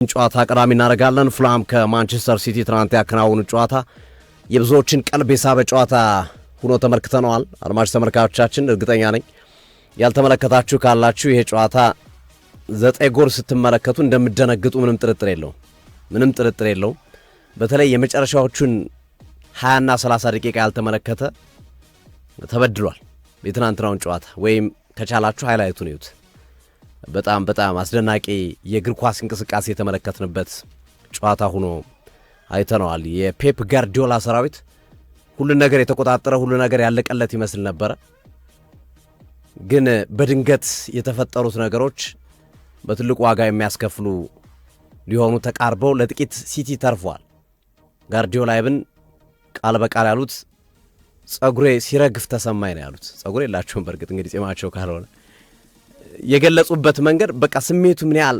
ጨዋታ ቀዳሚ እናደርጋለን። ፉላም ከማንቸስተር ሲቲ ትናንት ያከናወኑት ጨዋታ የብዙዎችን ቀልብ የሳበ ጨዋታ ሆኖ ተመልክተነዋል። አድማጭ ተመልካቾቻችን እርግጠኛ ነኝ ያልተመለከታችሁ ካላችሁ ይሄ ጨዋታ 9 ጎል ስትመለከቱ እንደምትደነግጡ ምንም ጥርጥር የለውም። በተለይ የመጨረሻዎቹን 20 እና 30 ደቂቃ ያልተመለከተ ተበድሏል። የትናንትናውን ጨዋታ ወይም ከቻላችሁ ሃይላይቱን እዩት። በጣም አስደናቂ የእግር ኳስ እንቅስቃሴ የተመለከትንበት ጨዋታ ሆኖ አይተነዋል። የፔፕ ጋርዲዮላ ሰራዊት ሁሉ ነገር የተቆጣጠረ ሁሉ ነገር ያለቀለት ይመስል ነበረ። ግን በድንገት የተፈጠሩት ነገሮች በትልቁ ዋጋ የሚያስከፍሉ ሊሆኑ ተቃርበው ለጥቂት ሲቲ ተርፏል። ጋርዲዮላ ይብን ቃል በቃል ያሉት ጸጉሬ ሲረግፍ ተሰማኝ ነው ያሉት። ጸጉሬ የላቸውም በእርግጥ እንግዲህ ጺማቸው ካልሆነ የገለጹበት መንገድ በቃ ስሜቱ ምን ያህል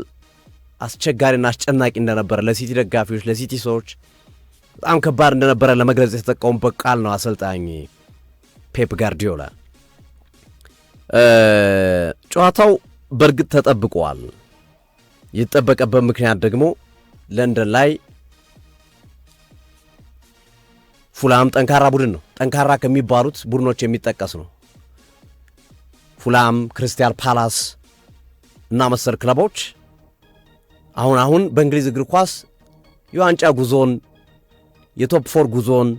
አስቸጋሪና አስጨናቂ እንደነበረ ለሲቲ ደጋፊዎች ለሲቲ ሰዎች በጣም ከባድ እንደነበረ ለመግለጽ የተጠቀሙበት ቃል ነው አሰልጣኝ ፔፕ ጋርዲዮላ። ጨዋታው በእርግጥ ተጠብቋል። የተጠበቀበት ምክንያት ደግሞ ለንደን ላይ ፉላም ጠንካራ ቡድን ነው። ጠንካራ ከሚባሉት ቡድኖች የሚጠቀስ ነው። ፉላም፣ ክሪስታል ፓላስ እና መሰል ክለቦች አሁን በእንግሊዝ እግር ኳስ የዋንጫ ጉዞን የቶፕ 4 ጉዞን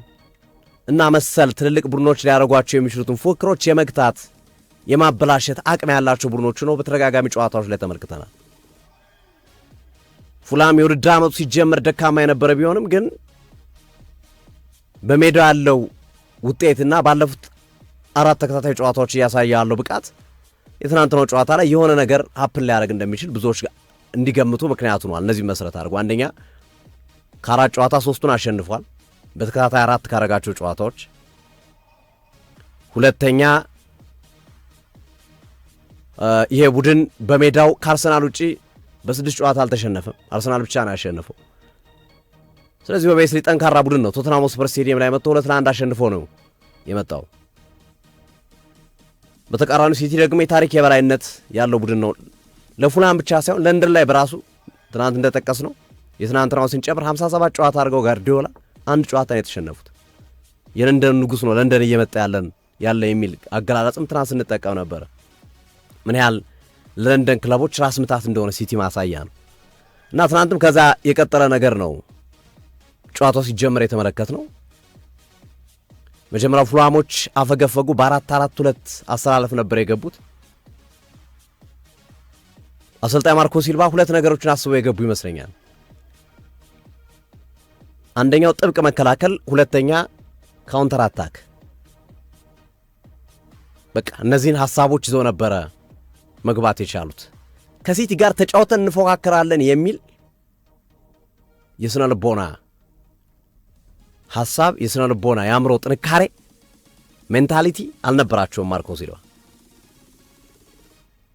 እና መሰል ትልልቅ ቡድኖች ሊያደርጓቸው የሚችሉትን ፉክክሮች የመግታት የማበላሸት አቅም ያላቸው ቡድኖች ነው በተደጋጋሚ ጨዋታዎች ላይ ተመልክተናል። ፉላም የውድድር ዓመቱ ሲጀመር ደካማ የነበረ ቢሆንም ግን በሜዳ ያለው ውጤትና ባለፉት 4 ተከታታይ ጨዋታዎች እያሳየ ያለው ብቃት የትናንትናው ጨዋታ ላይ የሆነ ነገር ሀፕን ሊያደርግ እንደሚችል ብዙዎች እንዲገምቱ ምክንያቱ ነው። እነዚህ መሰረት አድርጎ አንደኛ ከ4 ጨዋታ 3ቱን አሸንፏል በተከታታይ 4 ካረጋቸው ጨዋታዎች። ሁለተኛ ይሄ ቡድን በሜዳው ከአርሰናል ውጪ በ6 ጨዋታ አልተሸነፈም። አርሰናል ብቻ ነው ያሸነፈው። ስለዚህ በቤስሊ ጠንካራ ቡድን ነው። ቶተንሃም ስፐር ስቴዲየም ላይ መጥቶ 2-1 አሸንፎ ነው የመጣው። በተቃራኒው ሲቲ ደግሞ የታሪክ የበላይነት ያለው ቡድን ነው። ለፉላም ብቻ ሳይሆን ለንደን ላይ በራሱ ትናንት እንደጠቀስ ነው የትናንትናው ስንጨምር 57 ጨዋታ አድርገው ጋርዲዮላ 1 ጨዋታ ነው የተሸነፉት። የለንደን ንጉስ ነው ለንደን እየመጣ ያለ የሚል አገላለጽም ትናንት ስንጠቀም ነበር። ምን ያህል ለንደን ክለቦች ራስ ምታት እንደሆነ ሲቲ ማሳያ ነው። እና ትናንትም ከዛ የቀጠለ ነገር ነው ጨዋታው ሲጀመር የተመለከት ነው። መጀመሪያው ፉላሞች አፈገፈጉ። በ4-4-2 አስተላለፍ ነበር የገቡት። አሰልጣኝ ማርኮ ሲልቫ 2 ነገሮችን አስበው የገቡ ይመስለኛል። አንደኛው ጥብቅ መከላከል፣ ሁለተኛ ካውንተር አታክ። በቃ እነዚህን ሐሳቦች ይዘው ነበረ መግባት የቻሉት። ከሲቲ ጋር ተጫውተን እንፎካከራለን የሚል የስነ ልቦና ሐሳብ የስነ ልቦና የአእምሮ ጥንካሬ ሜንታሊቲ አልነበራቸውም ማርኮ ሲልቫ።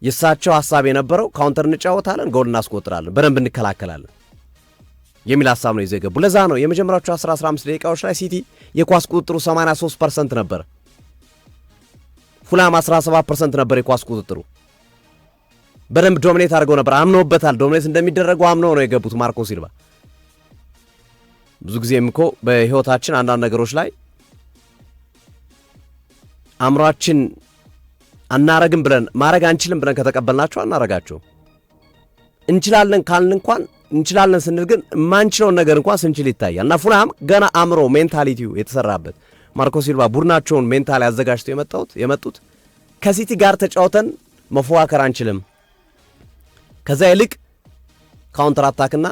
የሳቸው ሐሳብ የነበረው ካውንተር እንጫወታለን፣ ጎል እናስቆጥራለን፣ በደንብ እንከላከላለን የሚል ሐሳብ ነው ይዘው የገቡ። ለዛ ነው የመጀመሪያዎቹ 10-15 ደቂቃዎች ላይ ሲቲ የኳስ ቁጥጥሩ 83% ነበር። ፉላም 17% ነበር የኳስ ቁጥጥሩ። በደንብ ዶሚኔት አድርገው ነበር። አምነውበታል። ዶሚኔት እንደሚደረገው አምነው ነው የገቡት ማርኮ ሲልቫ። ብዙ ጊዜም እኮ በህይወታችን አንዳንድ ነገሮች ላይ አእምሯችን አናረግም ብለን ማረግ አንችልም ብለን ከተቀበልናቸው አናረጋቸው። እንችላለን ካልን እንኳን እንችላለን ስንል ግን ማንችለውን ነገር እንኳን ስንችል ይታያል። እና ፉላም ገና አእምሮ ሜንታሊቲው የተሰራበት ማርኮ ሲልቫ ቡድናቸውን ሜንታሊ አዘጋጅተው የመጡት ከሲቲ ጋር ተጫውተን መፎካከር አንችልም፣ ከዛ ይልቅ ካውንተር አታክና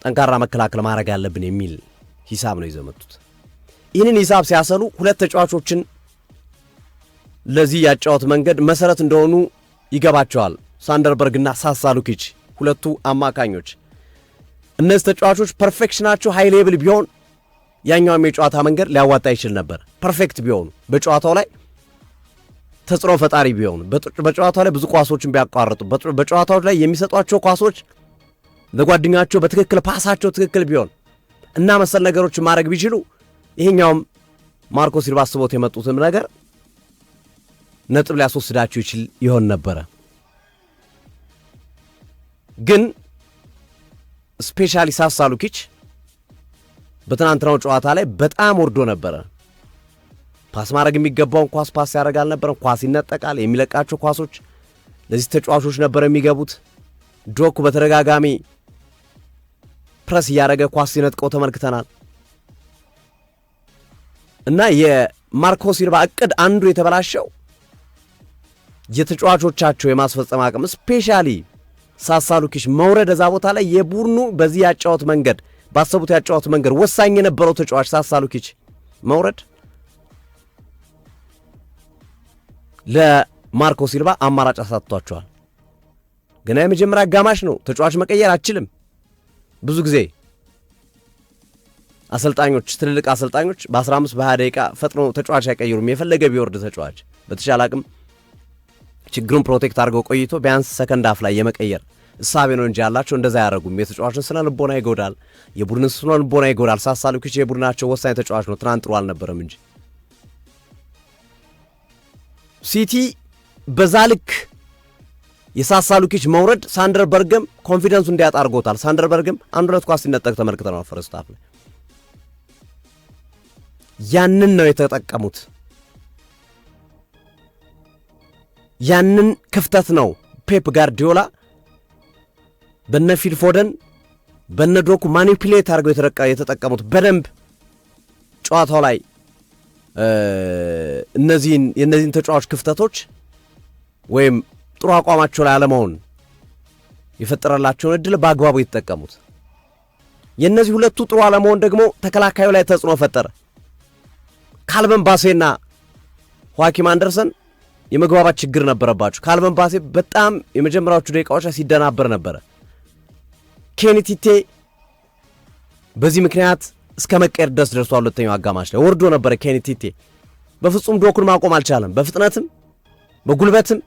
ጠንካራ መከላከል ማድረግ ያለብን የሚል ሂሳብ ነው ይዘው መጡት። ይህንን ሂሳብ ሲያሰሉ 2 ተጫዋቾችን ለዚህ ያጫወት መንገድ መሰረት እንደሆኑ ይገባቸዋል። ሳንደርበርግና ሳሳ ሉኪች 2 አማካኞች። እነዚህ ተጫዋቾች ፐርፌክሽናቸው ሃይ ሌቭል ቢሆን ያኛውም የጨዋታ መንገድ ሊያዋጣ ይችል ነበር። ፐርፌክት ቢሆኑ በጨዋታው ላይ ተጽዕኖ ፈጣሪ ቢሆኑ በጨዋታው ላይ ብዙ ኳሶችን ቢያቋርጡ በጨዋታው ላይ የሚሰጧቸው ኳሶች ለጓደኛቸው በትክክል ፓሳቸው ትክክል ቢሆን እና መሰል ነገሮችን ማድረግ ቢችሉ ይሄኛውም ማርኮ ሲልቫ አስቦት የመጡትም ነገር ነጥብ ሊያስወስዳቸው ይችል ይሆን ነበረ። ግን ስፔሻሊ ሳሳሉኪች በትናንትናው ጨዋታ ላይ በጣም ወርዶ ነበረ። ፓስ ማድረግ የሚገባውን ኳስ ፓስ ያደርግ አልነበረም። ኳስ ይነጠቃል። የሚለቃቸው ኳሶች ለዚህ ተጫዋቾች ነበር የሚገቡት። ዶኩ በተደጋጋሚ ፕረስ እያደረገ ኳስ ሲነጥቀው ተመልክተናል። እና የማርኮ ሲልቫ እቅድ አንዱ የተበላሸው የተጫዋቾቻቸው የማስፈጸም አቅም ስፔሻሊ ሳሳሉኪች መውረድ እዛ ቦታ ላይ የቡድኑ በዚህ ያጫወት መንገድ ባሰቡት ያጫወት መንገድ ወሳኝ የነበረው ተጫዋች ሳሳሉኪች መውረድ ለማርኮ ሲልቫ አማራጭ አሳጥቷቸዋል። ገና የመጀመሪያ አጋማሽ ነው። ተጫዋች መቀየር አችልም። ብዙ ጊዜ አሰልጣኞች ትልልቅ አሰልጣኞች በ15 በ20 ደቂቃ ፈጥኖ ተጫዋች አይቀይሩም። የፈለገ ቢወርድ ተጫዋች በተሻለ አቅም ችግሩን ፕሮቴክት አድርገው ቆይቶ ቢያንስ ሰከንድ አፍ ላይ የመቀየር እሳቤ ነው እንጂ ያላቸው እንደዛ ያደረጉም። የተጫዋችን ስነ ልቦና ይጎዳል፣ የቡድንን ስነ ልቦና ይጎዳል። ሳሳሉኪች የቡድናቸው ወሳኝ ተጫዋች ነው። ትናንት ጥሩ አልነበረም እንጂ ሲቲ በዛ ልክ የሳሳሉኪች መውረድ ሳንደርበርግም ኮንፊደንሱ እንዲያጣ አድርጎታል። ሳንደርበርግም አንድ ሁለት ኳስ ሲነጠቅ ተመልክተናል ፈርስት ሃፍ ላይ። ያንን ነው የተጠቀሙት። ያንን ክፍተት ነው ፔፕ ጋርዲዮላ በነ ፊል ፎደን በነ ዶኩ ማኒፕሌት አድርገው የተጠቀሙት በደንብ ጨዋታው ላይ የእነዚህን ተጫዋች ክፍተቶች ወይም ጥሩ አቋማቸው ላይ አለመሆን የፈጠረላቸውን እድል በአግባቡ የተጠቀሙት። የእነዚህ ሁለቱ ጥሩ አለመሆን ደግሞ ተከላካዩ ላይ ተጽዕኖ ፈጠረ። ካልቨን ባሴና ሆዋኪም አንደርሰን የመግባባት ችግር ነበረባቸው። ካልቨን ባሴ በጣም የመጀመሪያዎቹ ደቂቃዎች ላይ ሲደናበር ነበረ። ኬኒቲቴ በዚህ ምክንያት እስከ መቀየር ድረስ ደርሷል። ሁለተኛው አጋማሽ ላይ ወርዶ ነበረ። ኬኒቲቴ በፍጹም ዶኩን ማቆም አልቻለም። በፍጥነትም በጉልበትም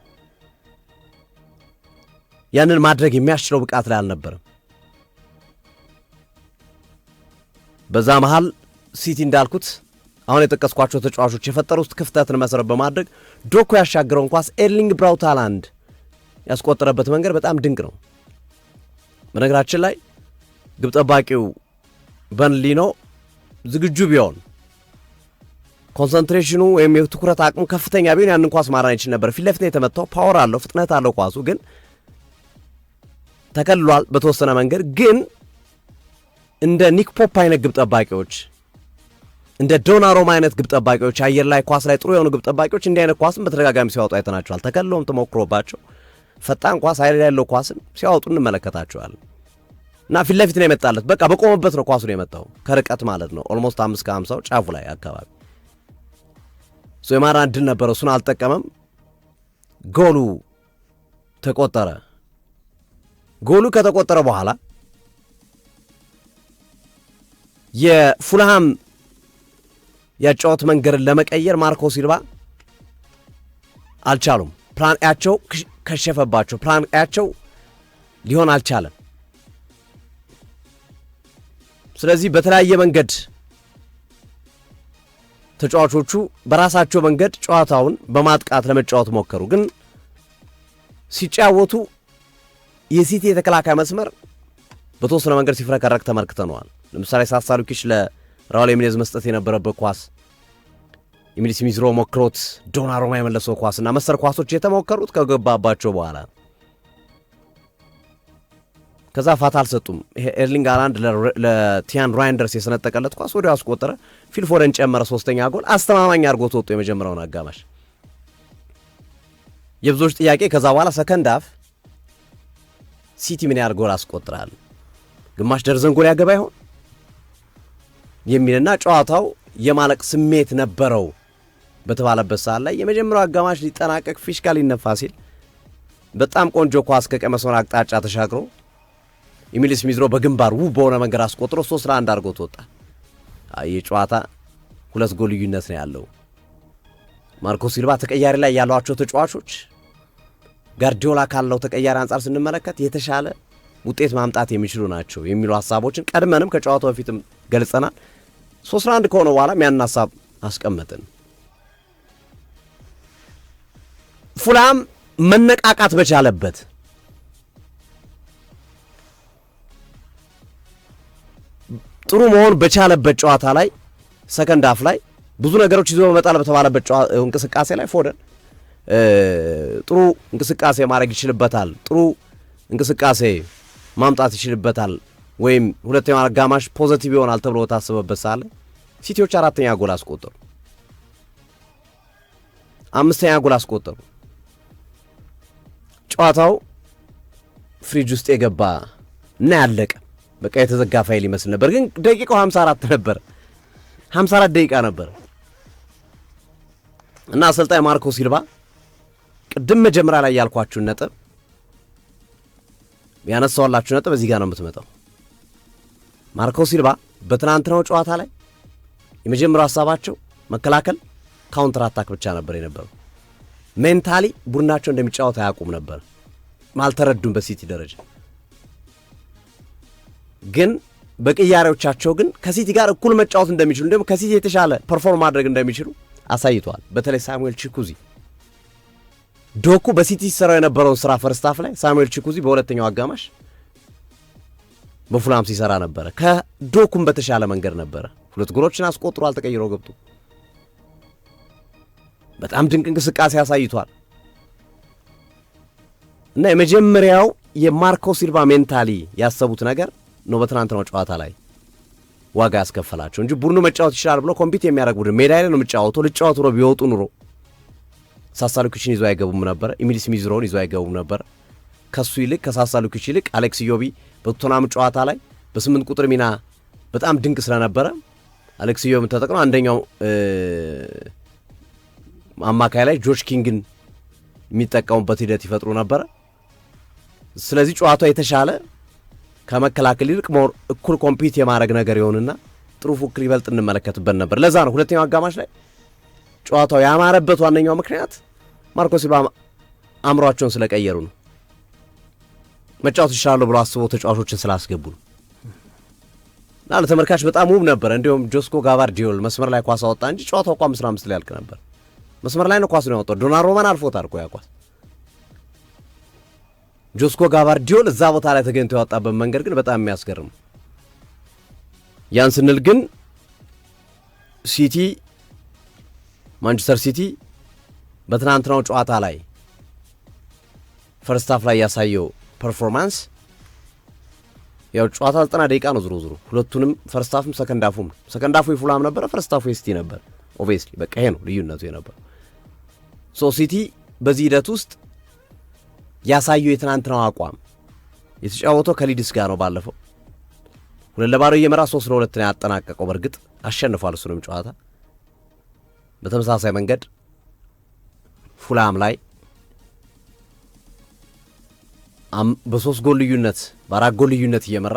ያንን ማድረግ የሚያስችለው ብቃት ላይ አልነበረም። በዛ መሃል ሲቲ እንዳልኩት አሁን የጠቀስኳቸው ተጫዋቾች የፈጠሩት ክፍተትን መሰረት በማድረግ ዶኩ ያሻገረውን ኳስ ኤርሊንግ ብራውት ሃላንድ ያስቆጠረበት መንገድ በጣም ድንቅ ነው። በነገራችን ላይ ግብ ጠባቂው በንሊኖ ዝግጁ ቢሆን ኮንሰንትሬሽኑ ወይም የትኩረት አቅሙ ከፍተኛ ቢሆን ያንን ኳስ ማራን ይችል ነበር። ፊት ለፊት የተመታው ፓወር አለው፣ ፍጥነት አለው። ኳሱ ግን ተከልሏል በተወሰነ መንገድ። ግን እንደ ኒክ ፖፕ አይነት ግብ ጠባቂዎች፣ እንደ ዶናሮማ አይነት ግብ ጠባቂዎች፣ አየር ላይ ኳስ ላይ ጥሩ የሆኑ ግብ ጠባቂዎች እንዲህ አይነት ኳስን በተደጋጋሚ ሲያወጡ አይተናቸዋል። ተከልሎም ተሞክሮባቸው ፈጣን ኳስ ኃይል ያለው ኳስን ሲያወጡ እንመለከታቸዋል። እና ፊት ለፊት ነው የመጣለት። በቃ በቆመበት ነው ኳሱን የመጣው ከርቀት ማለት ነው። ኦልሞስት 5 ከ50 ጫፉ ላይ አካባቢ የማራን ድል ነበረ። እሱን አልጠቀመም። ጎሉ ተቆጠረ። ጎሉ ከተቆጠረ በኋላ የፉልሃም ያጫወት መንገድን ለመቀየር ማርኮ ሲልቫ አልቻሉም። ፕላን ኤያቸው ከሸፈባቸው። ፕላን ኤያቸው ሊሆን አልቻለም። ስለዚህ በተለያየ መንገድ ተጫዋቾቹ በራሳቸው መንገድ ጨዋታውን በማጥቃት ለመጫወት ሞከሩ። ግን ሲጫወቱ የሲቲ የተከላካይ መስመር በተወሰነ መንገድ ሲፍረከረክ ተመልክተነዋል። ለምሳሌ ሳሳሉኪች ለራውል ኤሚኔዝ መስጠት የነበረበት ኳስ ኤሚሊ ስሚዝ ሮ ሞክሮት ዶናሮማ የመለሰው ኳስና መሰል ኳሶች የተሞከሩት ከገባባቸው በኋላ ከዛ ፋታ አልሰጡም። ኤርሊንግ ሃላንድ ለቲያን ራይንደርስ የሰነጠቀለት ኳስ ወዲያው አስቆጠረ። ፊል ፎደን ጨመረ። ሶስተኛ ጎል አስተማማኝ አድርጎት ወጡ የመጀመሪያውን አጋማሽ። የብዙዎች ጥያቄ ከዛ በኋላ ሰከንድ አፍ ሲቲ ምን ያህል ጎል አስቆጥራል፣ ግማሽ ደርዘን ጎል ያገባ ይሆን የሚልና ጨዋታው የማለቅ ስሜት ነበረው በተባለበት ሰዓት ላይ የመጀመሪያው አጋማሽ ሊጠናቀቅ ፊሽካ ሊነፋ ሲል በጣም ቆንጆ ኳስ ከቀይ መስመር አቅጣጫ ተሻግሮ ኤሚሊ ስሚዝ ሮ በግንባር ውብ በሆነ መንገድ አስቆጥሮ 3-1 አድርጎት ወጣ። የጨዋታ 2 ጎል ልዩነት ነው ያለው። ማርኮ ሲልቫ ተቀያሪ ላይ ያሏቸው ተጫዋቾች ጋርዲዮላ ካለው ተቀያሪ አንጻር ስንመለከት የተሻለ ውጤት ማምጣት የሚችሉ ናቸው የሚሉ ሐሳቦችን ቀድመንም ከጨዋታው በፊትም ገልጸናል። 3-1 ከሆነ በኋላም ያን ሐሳብ አስቀመጥን። ፉልሃም መነቃቃት በቻለበት ጥሩ መሆን በቻለበት ጨዋታ ላይ ሰከንድ ሃፍ ላይ ብዙ ነገሮች ይዞ መጣል በተባለበት እንቅስቃሴ ላይ ፎደን ጥሩ እንቅስቃሴ ማድረግ ይችልበታል፣ ጥሩ እንቅስቃሴ ማምጣት ይችልበታል፣ ወይም ሁለተኛው አጋማሽ ፖዚቲቭ ይሆናል ተብሎ ታስበበት ሳለ ሲቲዎች አራተኛ ጎል አስቆጠሩ፣ አምስተኛ ጎል አስቆጠሩ። ጨዋታው ፍሪጅ ውስጥ የገባ እና ያለቀ በቃ የተዘጋ ፋይል ይመስል ነበር። ግን ደቂቃው 54 ነበር፣ 54 ደቂቃ ነበር እና አሰልጣኝ ማርኮ ሲልቫ ቅድም መጀመሪያ ላይ ያልኳችሁን ነጥብ ያነሳውላችሁ ነጥብ እዚህ ጋር ነው የምትመጣው። ማርኮ ሲልቫ በትናንትናው ጨዋታ ላይ የመጀመሪያው ሐሳባቸው መከላከል፣ ካውንተር አታክ ብቻ ነበር የነበረው። ሜንታሊ ቡድናቸው እንደሚጫወት አያውቁም ነበር፣ አልተረዱም በሲቲ ደረጃ። ግን በቅያሬዎቻቸው ግን ከሲቲ ጋር እኩል መጫወት እንደሚችሉ እንደም ከሲቲ የተሻለ ፐርፎርም ማድረግ እንደሚችሉ አሳይተዋል። በተለይ ሳሙኤል ቺኩዚ ዶኩ በሲቲ ሲሰራው የነበረውን ስራ ፈርስት ሃፍ ላይ ሳሙኤል ቺኩዚ በሁለተኛው አጋማሽ በፉላም ሲሰራ ነበር። ከዶኩም በተሻለ መንገድ ነበር። 2 ጎሎችን አስቆጥሯል፣ ተቀይሮ ገብቶ በጣም ድንቅ እንቅስቃሴ አሳይቷል። እና የመጀመሪያው የማርኮ ሲልቫ ሜንታሊ ያሰቡት ነገር ነው በትናንትናው ጨዋታ ላይ ዋጋ ያስከፈላቸው እንጂ ቡድኑ መጫወት ይችላል ብሎ ኮምፒት የሚያደርግ ቡድን ሜዳ ላይ ነው የሚጫወተው። ልጫወቱ ነው ቢወጡ ኑሮ ሳሳሉኪችን ይዞ አይገቡም ነበር፣ ኢሚል ስሚዝ ሮውን ይዞ አይገቡም ነበር። ከሱ ይልቅ ከሳሳሉኪች ይልቅ አሌክስ ዮቢ በቶተንሃም ጨዋታ ላይ በ8 ቁጥር ሚና በጣም ድንቅ ስለነበረ አሌክስ ዮቢ ተጠቅሞ አንደኛው አማካይ ላይ ጆርጅ ኪንግን የሚጠቀሙበት ሂደት ይፈጥሩ ነበር። ስለዚህ ጨዋታው የተሻለ ከመከላከል ይልቅ ሞር እኩል ኮምፒት የማድረግ ነገር ይሆንና ጥሩ ፉክክር ይበልጥ እንመለከትበት ነበር። ለዛ ነው ሁለተኛው አጋማሽ ላይ ጨዋታው ያማረበት ዋነኛው ምክንያት ማርኮ ሲልቫ አእምሯቸውን ስለቀየሩ ነው። መጫወት ይችላሉ ብሎ አስበው ተጫዋቾችን ስላስገቡ ነው። እና ለተመልካች በጣም ውብ ነበር። እንዲሁም ጆስኮ ጋቫርዲዮል መስመር ላይ ኳስ አወጣ እንጂ ጨዋታው እኮ 5-5 ላይ ያልቅ ነበር። መስመር ላይ ነው ኳስ ነው ያወጣው። ዶናሩማን አልፎታል እኮ ያ ኳስ። ጆስኮ ጋቫርዲዮል እዛ ቦታ ላይ ተገኝቶ ያወጣበት መንገድ ግን በጣም የሚያስገርም። ያን ስንል ግን ሲቲ ማንቸስተር ሲቲ በትናንትናው ጨዋታ ላይ ፈርስት ሃፍ ላይ ያሳየው ፐርፎርማንስ ያው ጨዋታ 90 ደቂቃ ነው ዝሮ ሁለቱንም ፈርስት ሃፍም ሰከንድ ሃፉም ሰከንድ ሃፉ የፉላም ነበር፣ ፈርስት ሃፉ የሲቲ ነበር። ኦብቪየስሊ በቃ ይሄ ነው ልዩነቱ የነበር። ሶ ሲቲ በዚህ ሂደት ውስጥ ያሳየው የትናንትናው አቋም የተጫወተው ከሊድስ ጋር ነው። ባለፈው 2-0 እየመራ 3-2 ነው ያጠናቀቀው። በርግጥ አሸንፏል እሱንም ጨዋታ። በተመሳሳይ መንገድ ፉላም ላይ በ3 ጎል ልዩነት በ4 ጎል ልዩነት እየመራ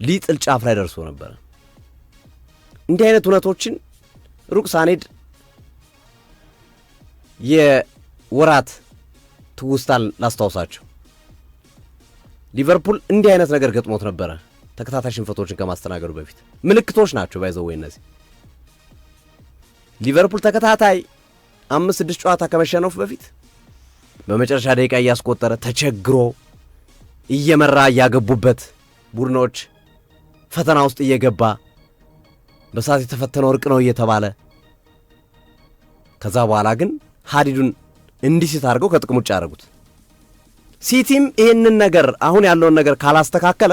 ሊጥል ጫፍ ላይ ደርሶ ነበር። እንዲህ አይነት እውነቶችን ሩቅ ሳኔድ የወራት ትውስታን ላስታውሳቸው። ሊቨርፑል እንዲህ አይነት ነገር ገጥሞት ነበረ ተከታታይ ሽንፈቶችን ከማስተናገዱ በፊት። ምልክቶች ናቸው ባይዘው እነዚህ። ሊቨርፑል ተከታታይ 5-6 ጨዋታ ከመሸነፉ በፊት በመጨረሻ ደቂቃ እያስቆጠረ ተቸግሮ እየመራ እያገቡበት ቡድኖች ፈተና ውስጥ እየገባ በሳት የተፈተነው እርቅ ነው እየተባለ ከዛ በኋላ ግን ሀዲዱን እንዲስት አድርገው ከጥቅም ውጭ ያደረጉት። ሲቲም ይህንን ነገር አሁን ያለውን ነገር ካላስተካከለ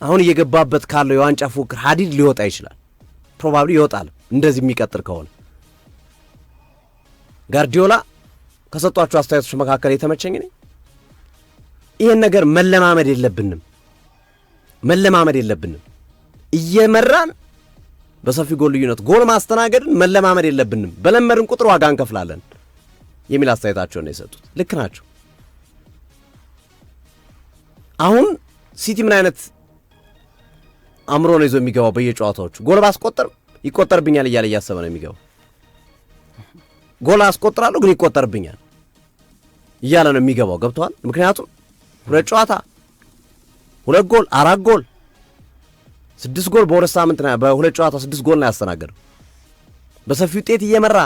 አሁን እየገባበት ካለው የዋንጫ ፉክክር ሀዲድ ሊወጣ ይችላል። ፕሮባብሊ ይወጣል እንደዚህ የሚቀጥል ከሆነ። ጋርዲዮላ ከሰጧቸው አስተያየቶች መካከል የተመቸኝ እኔ ይሄን ነገር መለማመድ የለብንም እየመራን በሰፊ ጎል ልዩነት ጎል ማስተናገድን መለማመድ የለብንም፣ በለመድን ቁጥር ዋጋ እንከፍላለን የሚል አስተያየታቸውን ነው የሰጡት። ልክ ናቸው። አሁን ሲቲ ምን አይነት አምሮ ነው ይዞ የሚገባው? በየጨዋታዎቹ ጎል ባስቆጠር ይቆጠርብኛል እያለ እያሰበ ነው የሚገባው። ጎል አስቆጥራለሁ ግን ይቆጠርብኛል እያለ ነው የሚገባው። ገብቷል? ምክንያቱም 2 ጨዋታ 2 ጎል 4 ጎል 6 ጎል በ2 ሳምንት ነው፣ በ2 ጨዋታ 6 ጎል ነው ያስተናገደው። በሰፊ ውጤት እየመራ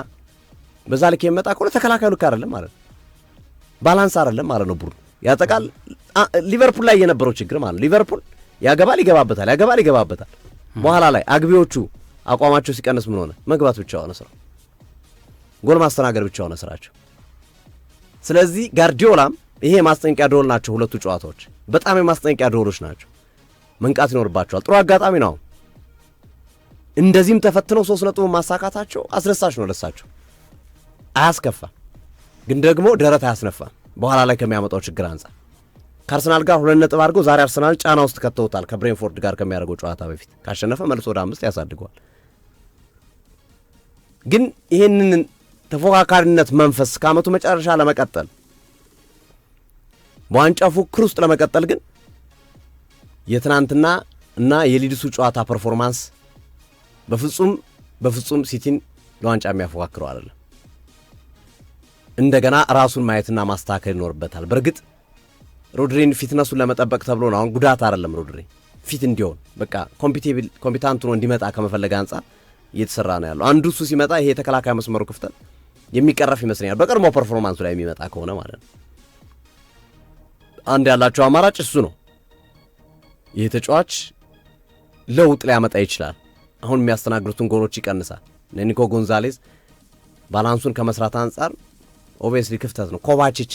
በዛ ልክ የመጣ ከሆነ ተከላካዩ ልክ አይደለም ማለት ነው፣ ባላንስ አይደለም ማለት ነው። ቡድኑ ያጠቃል ሊቨርፑል ላይ የነበረው ችግር ማለት ነው። ሊቨርፑል ያገባል። በኋላ ላይ አግቢዎቹ አቋማቸው ሲቀንስ ምን ሆነ? መግባት ብቻ ሆነ ስራው፣ ጎል ማስተናገድ ብቻ ሆነ ስራቸው። ስለዚህ ጋርዲዮላም ይሄ የማስጠንቀቂያ ደወል ናቸው። ሁለቱ ጨዋታዎች በጣም የማስጠንቀቂያ ደወሎች ናቸው። መንቃት ይኖርባቸዋል። ጥሩ አጋጣሚ ነው። እንደዚህም ተፈትነው 3 ነጥብ ማሳካታቸው አስደሳች ነው ለሳቸው። አያስከፋም፣ ግን ደግሞ ደረት አያስነፋም። በኋላ ላይ ከሚያመጣው ችግር አንጻር ከአርሰናል ጋር 2 ነጥብ አድርገው ዛሬ አርሰናል ጫና ውስጥ ከተውታል። ከብሬንፎርድ ጋር ከሚያደርገው ጨዋታ በፊት ካሸነፈ መልሶ ወደ 5 ያሳድገዋል። ግን ይህንን ተፎካካሪነት መንፈስ ከዓመቱ መጨረሻ ለመቀጠል በዋንጫ ፉክክር ውስጥ ለመቀጠል ግን የትናንትና እና የሊድሱ ጨዋታ ፐርፎርማንስ በፍጹም ሲቲን ለዋንጫ የሚያፎካክረው አይደለም። እንደገና ራሱን ማየትና ማስተካከል ይኖርበታል። በእርግጥ ሮድሪን ፊትነሱን ለመጠበቅ ተብሎ ነው። አሁን ጉዳት አይደለም ሮድሪ ፊት እንዲሆን በቃ ኮምፒታንት ሆኖ እንዲመጣ ከመፈለግ አንጻር እየተሰራ ነው ያለው። አንዱ እሱ ሲመጣ ይሄ የተከላካይ መስመሩ ክፍተት የሚቀረፍ ይመስለኛል፣ በቀድሞ ፐርፎርማንሱ ላይ የሚመጣ ከሆነ ማለት ነው። አንድ ያላቸው አማራጭ እሱ ነው። ይህ ተጫዋች ለውጥ ሊያመጣ ይችላል። አሁን የሚያስተናግዱትን ጎሎች ይቀንሳል። ኒኮ ጎንዛሌዝ ባላንሱን ከመስራት አንጻር ኦብቪየስሊ ክፍተት ነው። ኮቫቺች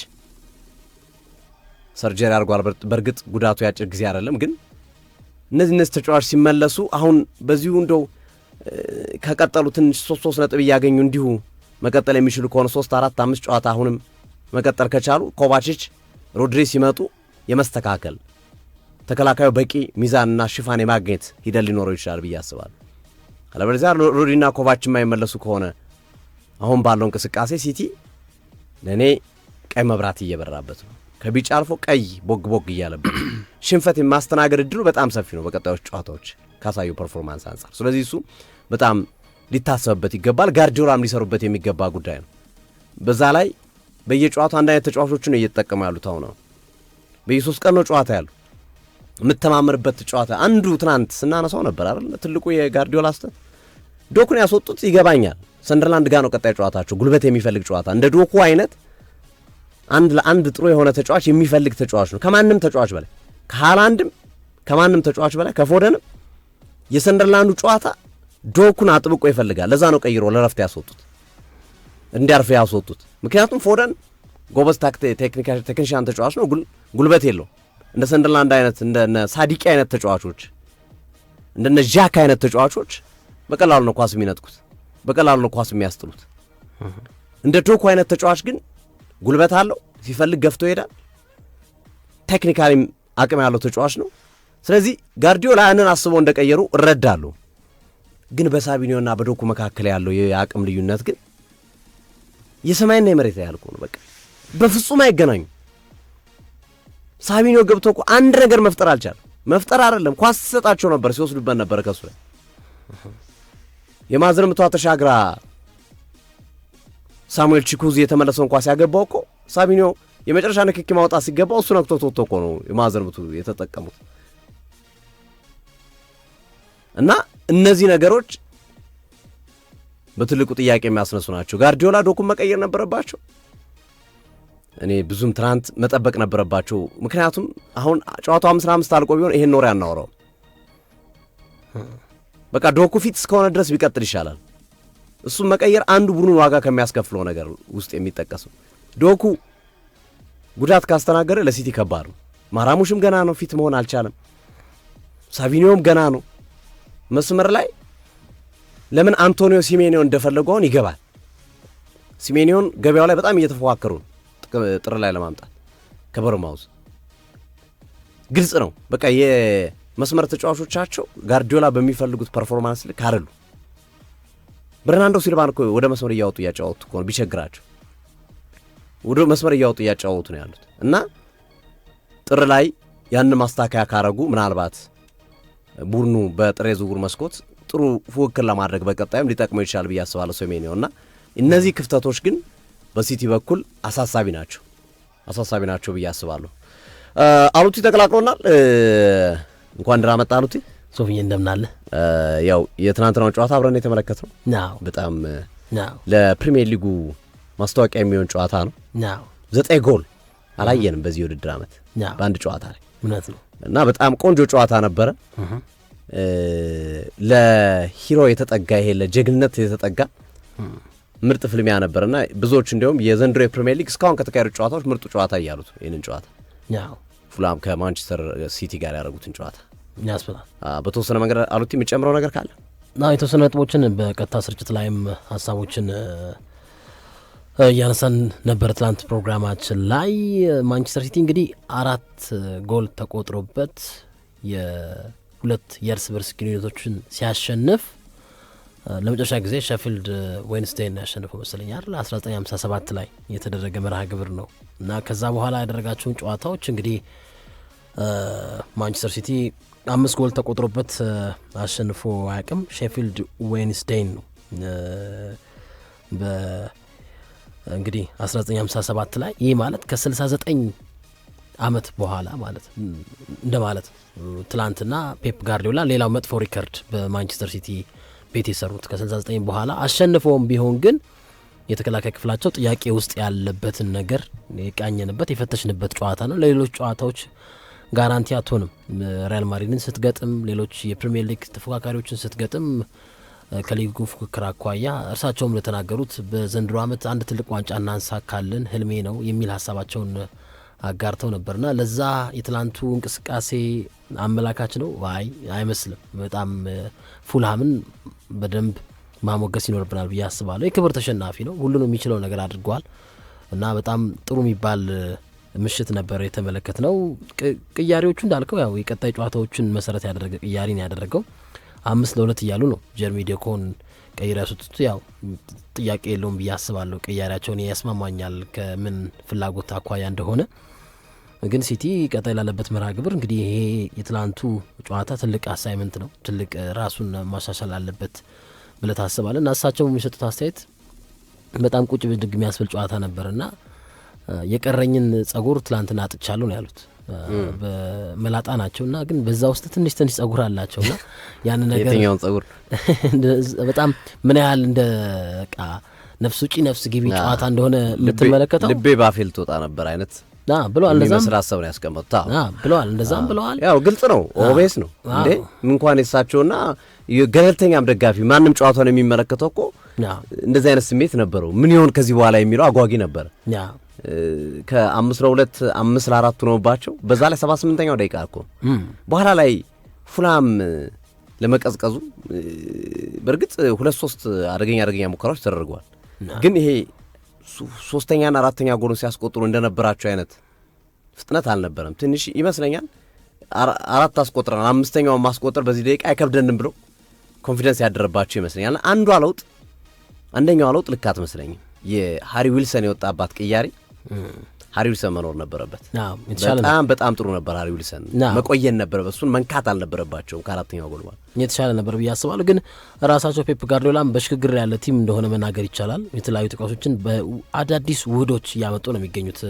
ሰርጀሪ አድርጓል። በእርግጥ ጉዳቱ ያጭር ጊዜ አይደለም፣ ግን እነዚህ ተጫዋች ሲመለሱ አሁን በዚሁ እንደው ከቀጠሉ ትንሽ 3 ነጥብ እያገኙ እንዲሁ መቀጠል የሚችሉ ከሆነ 3 4 5 ጨዋታ አሁንም መቀጠል ከቻሉ ኮቫቺች ሮድሪ ሲመጡ የመስተካከል ተከላካዩ በቂ ሚዛንና ሽፋን የማግኘት ሂደት ሊኖረው ይችላል ብዬ አስባለሁ። አለበለዚያ ሮድሪና ኮቫች የማይመለሱ ከሆነ አሁን ባለው እንቅስቃሴ ሲቲ ለእኔ ቀይ መብራት እየበራበት ነው። ከቢጫ አልፎ ቀይ ቦግ እያለበት ሽንፈት የማስተናገድ እድሉ በጣም ሰፊ ነው በቀጣዮች ጨዋታዎች ካሳዩ ፐርፎርማንስ አንጻር። ስለዚህ እሱ በጣም ሊታሰብበት ይገባል። ጋርዲዮላም ሊሰሩበት የሚገባ ጉዳይ ነው። በዛ ላይ በየጨዋታው አንድ አይነት ተጫዋቾችን እየተጠቀሙ ያሉት አሁን በየ3 ቀን ነው ጨዋታ ያሉ የምተማመርበት ጨዋታ። አንዱ ትናንት ስናነሳው ነበር አይደል? ትልቁ የጋርዲዮላ ስህተት ዶኩን ያስወጡት ይገባኛል። ሰንደርላንድ ጋር ነው ቀጣይ ጨዋታቸው፣ ጉልበት የሚፈልግ ጨዋታ። እንደ ዶኩ አይነት አንድ ለአንድ ጥሩ የሆነ ተጫዋች የሚፈልግ ተጫዋች ነው። ከማንም ተጫዋች በላይ ከሃላንድም ከማንም ተጫዋች በላይ ከፎደንም የሰንደርላንዱ ጨዋታ ዶኩን አጥብቆ ይፈልጋል። ለዛ ነው ቀይሮ ለረፍት ያስወጡት፣ እንዲያርፍ ያስወጡት። ምክንያቱም ፎደን ጎበዝ ቴክኒሻን ተጫዋች ነው፣ ጉልበት የለው። እንደ ሰንደርላንድ አይነት እንደነ ሳዲቂ አይነት ተጫዋቾች እንደነ ዣክ አይነት ተጫዋቾች በቀላሉ ነው ኳስ የሚነጥቁት፣ በቀላሉ ነው ኳስ የሚያስጥሉት። እንደ ዶኩ አይነት ተጫዋች ግን ጉልበት አለው፣ ሲፈልግ ገፍቶ ይሄዳል። ቴክኒካሊም አቅም ያለው ተጫዋች ነው። ስለዚህ ጋርዲዮላ ያንን አስበው እንደቀየሩ እረዳለሁ። ግን በሳቢኒዮና በዶኩ መካከል ያለው የአቅም ልዩነት ግን የሰማይና የመሬት ያህል ነው። በቃ በፍጹም አይገናኙ። ሳቢኒዮ ገብቶ እኮ አንድ ነገር መፍጠር አልቻለም። መፍጠር አይደለም ኳስ ሲሰጣቸው ነበር፣ ሲወስዱበት ነበር ከሱ ላይ። የማዕዘን ምቷ ተሻግራ ሳሙኤል ቺኩዝ የተመለሰውን ኳስ ያገባው እኮ ሳቢኒዮ የመጨረሻ ንክኪ ማውጣት ሲገባው እሱ ነክቶት ወጥቶ እኮ ነው የማዕዘን ምቱ የተጠቀሙት። እና እነዚህ ነገሮች በትልቁ ጥያቄ የሚያስነሱ ናቸው። ጋርዲዮላ ዶኩን መቀየር ነበረባቸው። እኔ ብዙም ትናንት መጠበቅ ነበረባቸው። ምክንያቱም አሁን ጨዋታው 5-5 አልቆ ቢሆን ይሄን ኖር ያናወራው በቃ ዶኩ ፊት እስከሆነ ድረስ ቢቀጥል ይሻላል። እሱም መቀየር አንዱ ቡድኑን ዋጋ ከሚያስከፍለው ነገር ውስጥ የሚጠቀሰው። ዶኩ ጉዳት ካስተናገረ ለሲቲ ከባድ ነው። ማራሙሽም ገና ነው፣ ፊት መሆን አልቻለም። ሳቪኒዮም ገና ነው። መስመር ላይ ለምን አንቶኒዮ ሲሜኒዮን እንደፈለገውን ይገባል። ሲሜኒዮን ገበያው ላይ በጣም እየተፎካከሩ ነው ጥር ላይ ለማምጣት ከበርማውዝ ግልጽ ነው። በቃ የመስመር ተጫዋቾቻቸው ጋርዲዮላ በሚፈልጉት ፐርፎርማንስ ልክ አይደሉ። በርናንዶ ሲልቫን እኮ ወደ መስመር እያወጡ እያጫወቱ እኮ ነው ቢቸግራቸው፣ ወደ መስመር እያወጡ እያጫወቱ ነው ያሉት። እና ጥር ላይ ያንን ማስተካከያ ካረጉ ምናልባት ቡድኑ በጥሬ ዝውውር መስኮት ጥሩ ፉክክር ለማድረግ በቀጣይም ሊጠቅመው ይችላል ብዬ አስባለሁ ሴሜኒዮ። እና እነዚህ ክፍተቶች ግን በሲቲ በኩል አሳሳቢ ናቸው ብዬ አስባለሁ። አሉቲ ተቀላቅሎናል። እንኳን ደህና መጣ አሉቲ። ሶፊዬ እንደምናለ። ያው የትናንትናው ጨዋታ አብረን የተመለከትነው በጣም ለፕሪሚየር ሊጉ ማስታወቂያ የሚሆን ጨዋታ ነው። 9 ጎል አላየንም በዚህ ውድድር ዓመት በአንድ ጨዋታ ላይ እውነት ነው እና በጣም ቆንጆ ጨዋታ ነበረ። ለሂሮ የተጠጋ ይሄ ለጀግንነት የተጠጋ ምርጥ ፍልሚያ ነበርና ብዙዎች እንዲያውም የዘንድሮ የፕሪሚየር ሊግ እስካሁን ከተካሄዱ ጨዋታዎች ምርጡ ጨዋታ እያሉት ይህንን ጨዋታ ፉላም ከማንቸስተር ሲቲ ጋር ያደረጉትን ጨዋታ ያስብላል። በተወሰነ መንገድ አሉት የሚጨምረው ነገር ካለ የተወሰነ ነጥቦችን በቀጥታ ስርጭት ላይም ሀሳቦችን እያነሳን ነበር። ትላንት ፕሮግራማችን ላይ ማንቸስተር ሲቲ እንግዲህ 4 ጎል ተቆጥሮበት የሁለት የእርስ በርስ ግንኙነቶችን ሲያሸንፍ ለመጨረሻ ጊዜ ሼፊልድ ዌንስዴይን ያሸንፈው መሰለኛል 1957 ላይ የተደረገ መርሃ ግብር ነው እና ከዛ በኋላ ያደረጋቸውን ጨዋታዎች እንግዲህ ማንቸስተር ሲቲ 5 ጎል ተቆጥሮበት አሸንፎ አያውቅም። ሼፊልድ ዌንስዴይን ነው እንግዲህ 1957 ላይ ይህ ማለት ከ69 ዓመት በኋላ ማለት እንደማለት ትላንትና ፔፕ ጋርዲዮላ ሌላው መጥፎ ሪከርድ በማንቸስተር ሲቲ ቤት የሰሩት ከ69 በኋላ አሸንፈውም ቢሆን ግን የተከላካይ ክፍላቸው ጥያቄ ውስጥ ያለበትን ነገር የቃኘንበት የፈተሽንበት ጨዋታ ነው። ለሌሎች ጨዋታዎች ጋራንቲ አትሆንም። ሪያል ማድሪድን ስትገጥም፣ ሌሎች የፕሪሚየር ሊግ ተፎካካሪዎችን ስትገጥም ከሊጉ ፉክክር አኳያ እርሳቸውም እንደተናገሩት በዘንድሮ ዓመት አንድ ትልቅ ዋንጫ እናንሳካለን ህልሜ ነው የሚል ሀሳባቸውን አጋርተው ነበርና ለዛ የትላንቱ እንቅስቃሴ አመላካች ነው አይመስልም። በጣም ፉልሃምን በደንብ ማሞገስ ይኖርብናል ብዬ አስባለሁ። የክብር ተሸናፊ ነው፣ ሁሉንም የሚችለው ነገር አድርገዋል እና በጣም ጥሩ የሚባል ምሽት ነበር የተመለከት ነው። ቅያሪዎቹ እንዳልከው ያው የቀጣይ ጨዋታዎችን መሰረት ያደረገ ቅያሪን ያደረገው 5-2 እያሉ ነው ጀርሚ ዴኮን ቀይራ ያሱት። ያው ጥያቄ የለውም ብዬ አስባለሁ። ቅያሪያቸውን ያስማማኛል ከምን ፍላጎት አኳያ እንደሆነ። ግን ሲቲ ቀጣይ ላለበት መርሃ ግብር እንግዲህ ይሄ የትላንቱ ጨዋታ ትልቅ አሳይመንት ነው፣ ትልቅ ራሱን ማሻሻል አለበት ብለህ ታስባለህ። እና እሳቸው የሚሰጡት አስተያየት በጣም ቁጭ ብድግ የሚያስብል ጨዋታ ነበርና የቀረኝን ጸጉር ትላንትና አጥቻለሁ ነው ያሉት። በመላጣ ናቸውና ግን በዛ ውስጥ ትንሽ ጸጉር አላቸውና ያን ነገር የትኛውን ጸጉር በጣም ምን ያህል እንደ ነፍስ ውጪ ነፍስ ግቢ ጨዋታ እንደሆነ የምትመለከተው ልቤ ባፌል ትወጣ ነበር አይነት ብለዋል። እንደዛም መስራ ሀሳብ ነው ያስቀመጡት ብለዋል። እንደዛም ብለዋል። ያው ግልጽ ነው፣ ኦቤስ ነው እንዴ እንኳን የሳቸውና ገለልተኛም ደጋፊ ማንም ጨዋታውን የሚመለከተው እኮ እንደዚህ አይነት ስሜት ነበረው። ምን ይሆን ከዚህ በኋላ የሚለው አጓጊ ነበር። ከ5-2 5-4 ሆኖባቸው በዛ ላይ 78ኛው ደቂቃ እኮ በኋላ ላይ ፉላም ለመቀዝቀዙ በእርግጥ 2-3 አደገኛ ሙከራዎች ተደርገዋል። ግን ይሄ 3ኛና 4ኛ ጎሉን ሲያስቆጥሩ እንደነበራቸው አይነት ፍጥነት አልነበረም። ትንሽ ይመስለኛል 4 አስቆጥረናል 5ኛውን ማስቆጠር በዚህ ደቂቃ አይከብደንም ብሎ ኮንፊደንስ ያደረባቸው ይመስለኛል። አንደኛው ለውጥ ልክ አትመስለኝም። የሃሪ ዊልሰን የወጣባት ቅያሪ ሃሪ ዊልሰን መኖር ነበረበት። በጣም ጥሩ ነበር። ሃሪ ዊልሰን መቆየን ነበረበት። እሱን መንካት አልነበረባቸውም። ከአራተኛው ጎል በኋላ የተሻለ ነበር ብዬ አስባለሁ። ግን ራሳቸው ፔፕ ጋርዲዮላም በሽግግር ያለ ቲም እንደሆነ መናገር ይቻላል። የተለያዩ ተጫዋቾችን በአዳዲስ ውህዶች እያመጡ ነው የሚገኙት።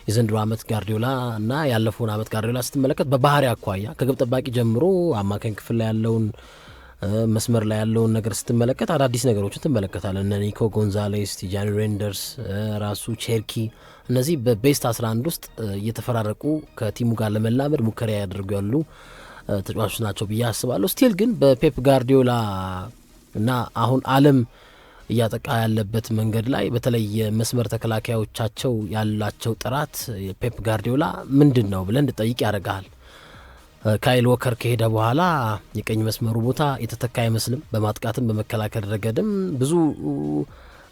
የዘንድሮ ዓመት ጋርዲዮላ እና ያለፈውን ዓመት ጋርዲዮላ ስትመለከት በባህሪ አኳያ ከግብ ጠባቂ ጀምሮ አማካኝ ክፍል ላይ ያለውን መስመር ላይ ያለውን ነገር ስትመለከት አዳዲስ ነገሮችን ትመለከታለን። እነ ኒኮ ጎንዛሌስ፣ ቲጃኒ ሬንደርስ፣ ራሱ ቼርኪ እነዚህ በቤስት 11 ውስጥ እየተፈራረቁ ከቲሙ ጋር ለመላመድ ሙከራ ያደርጉ ያሉ ተጫዋቾች ናቸው ብዬ አስባለሁ። ስቲል ግን በፔፕ ጋርዲዮላ እና አሁን ዓለም እያጠቃ ያለበት መንገድ ላይ በተለይ የመስመር ተከላካዮቻቸው ያላቸው ጥራት ፔፕ ጋርዲዮላ ምንድን ነው ብለን እንድጠይቅ ያደርጋል። ካይል ዎከር ከሄደ በኋላ የቀኝ መስመሩ ቦታ የተተካ አይመስልም። በማጥቃትም በመከላከል ረገድም ብዙ